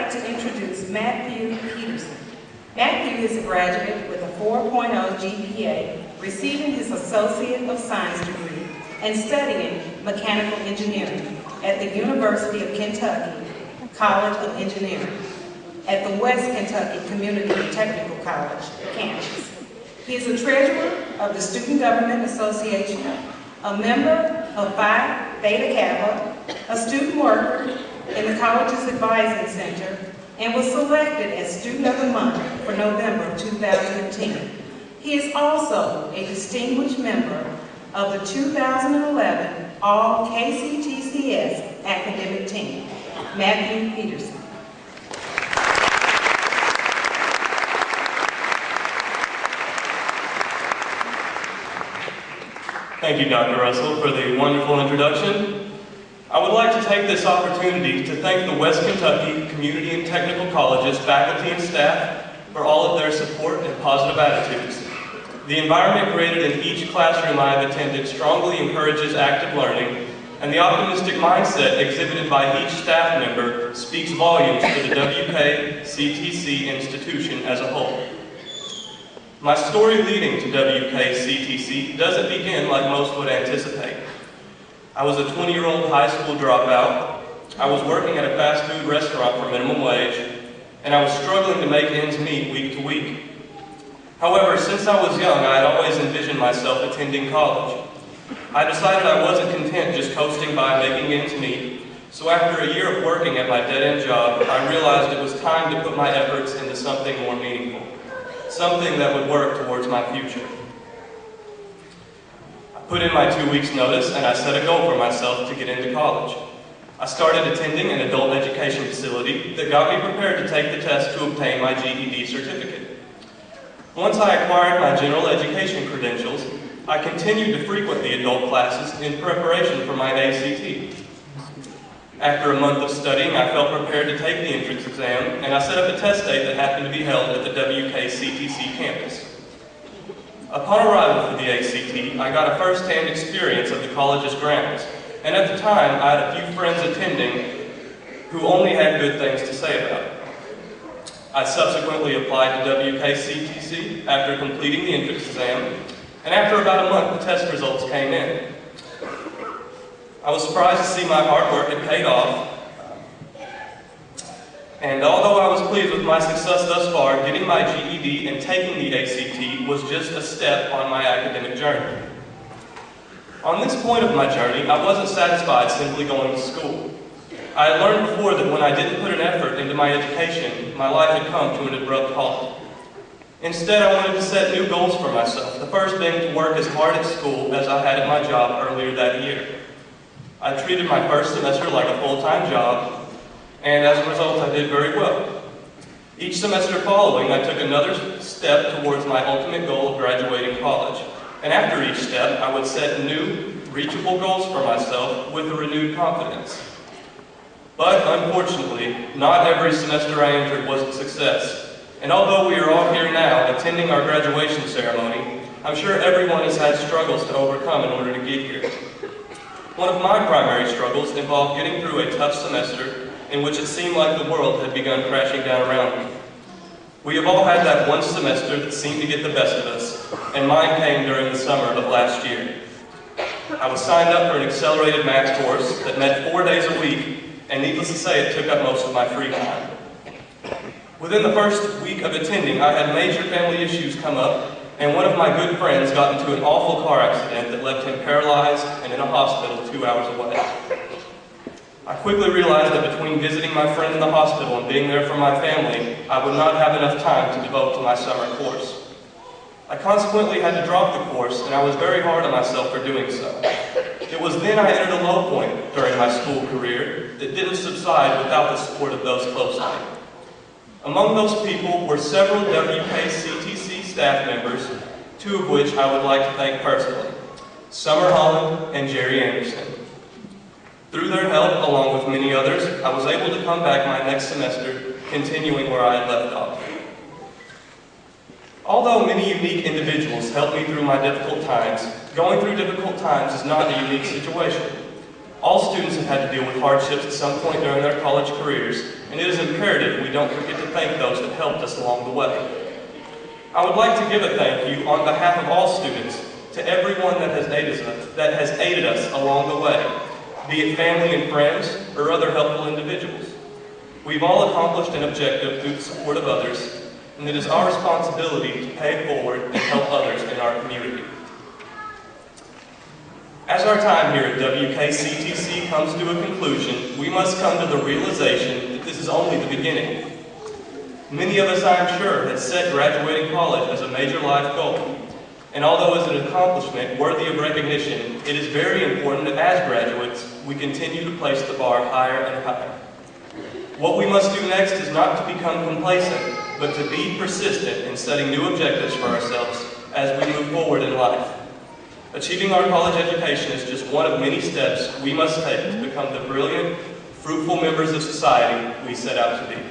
like to introduce Mathew Peterson. Mathew is a graduate with a 4.0 GPA, receiving his Associate of Science degree and studying mechanical engineering at the University of Kentucky College of Engineering at the West Kentucky Community Technical College campus. He is a treasurer of the Student Government Association, a member of Phi Theta Kappa, a student worker in the college's advising center, and was selected as Student of the Month for November of 2010. He is also a distinguished member of the 2011 All KCTCS academic team. Mathew Peterson. Thank you, Dr. Russell, for the wonderful introduction. I would like to take this opportunity to thank the West Kentucky Community and Technical College's faculty and staff for all of their support and positive attitudes. The environment created in each classroom I have attended strongly encourages active learning, and the optimistic mindset exhibited by each staff member speaks volumes for the WKCTC institution as a whole. My story leading to WKCTC doesn't begin like most would anticipate. I was a 20-year-old high school dropout. I was working at a fast food restaurant for minimum wage, and I was struggling to make ends meet week to week. However, since I was young, I had always envisioned myself attending college. I decided I wasn't content just coasting by making ends meet, so after a year of working at my dead-end job, I realized it was time to put my efforts into something more meaningful, something that would work towards my future. I put in my 2 weeks' notice and I set a goal for myself to get into college. I started attending an adult education facility that got me prepared to take the test to obtain my GED certificate. Once I acquired my general education credentials, I continued to frequent the adult classes in preparation for my ACT. After a month of studying, I felt prepared to take the entrance exam, and I set up a test date that happened to be held at the WKCTC campus. Upon arrival for the ACT, I got a first-hand experience of the college's grounds, and at the time, I had a few friends attending who only had good things to say about it. I subsequently applied to WKCTC after completing the entrance exam, and after about a month, the test results came in. I was surprised to see my hard work had paid off, and although I was pleased with my success thus far, getting my GED and taking the ACT was just a step on my academic journey. On this point of my journey, I wasn't satisfied simply going to school. I had learned before that when I didn't put an effort into my education, my life had come to an abrupt halt. Instead, I wanted to set new goals for myself, the first being to work as hard at school as I had at my job earlier that year. I treated my first semester like a full-time job, and as a result, I did very well. Each semester following, I took another step towards my ultimate goal of graduating college. And after each step, I would set new, reachable goals for myself with a renewed confidence. But unfortunately, not every semester I entered was a success. And although we are all here now attending our graduation ceremony, I'm sure everyone has had struggles to overcome in order to get here. One of my primary struggles involved getting through a tough semester in which it seemed like the world had begun crashing down around me. We have all had that one semester that seemed to get the best of us, and mine came during the summer of last year. I was signed up for an accelerated math course that met 4 days a week, and needless to say, it took up most of my free time. Within the first week of attending, I had major family issues come up, and one of my good friends got into an awful car accident that left him paralyzed and in a hospital 2 hours away. I quickly realized that between visiting my friend in the hospital and being there for my family, I would not have enough time to devote to my summer course. I consequently had to drop the course, and I was very hard on myself for doing so. It was then I entered a low point during my school career that didn't subside without the support of those close to me. Among those people were several WKCTC staff members, 2 of which I would like to thank personally, Summer Holland and Jerry Anderson. Through their help, along with many others, I was able to come back my next semester, continuing where I had left off. Although many unique individuals helped me through my difficult times, going through difficult times is not a unique situation. All students have had to deal with hardships at some point during their college careers, and it is imperative we don't forget to thank those that helped us along the way. I would like to give a thank you on behalf of all students to everyone that has aided us along the way, be it family and friends or other helpful individuals. We've all accomplished an objective through the support of others, and it is our responsibility to pay it forward and help others in our community. As our time here at WKCTC comes to a conclusion, we must come to the realization that this is only the beginning. Many of us, I am sure, have set graduating college as a major life goal. And although it's an accomplishment worthy of recognition, it is very important that as graduates, we continue to place the bar higher and higher. What we must do next is not to become complacent, but to be persistent in setting new objectives for ourselves as we move forward in life. Achieving our college education is just one of many steps we must take to become the brilliant, fruitful members of society we set out to be.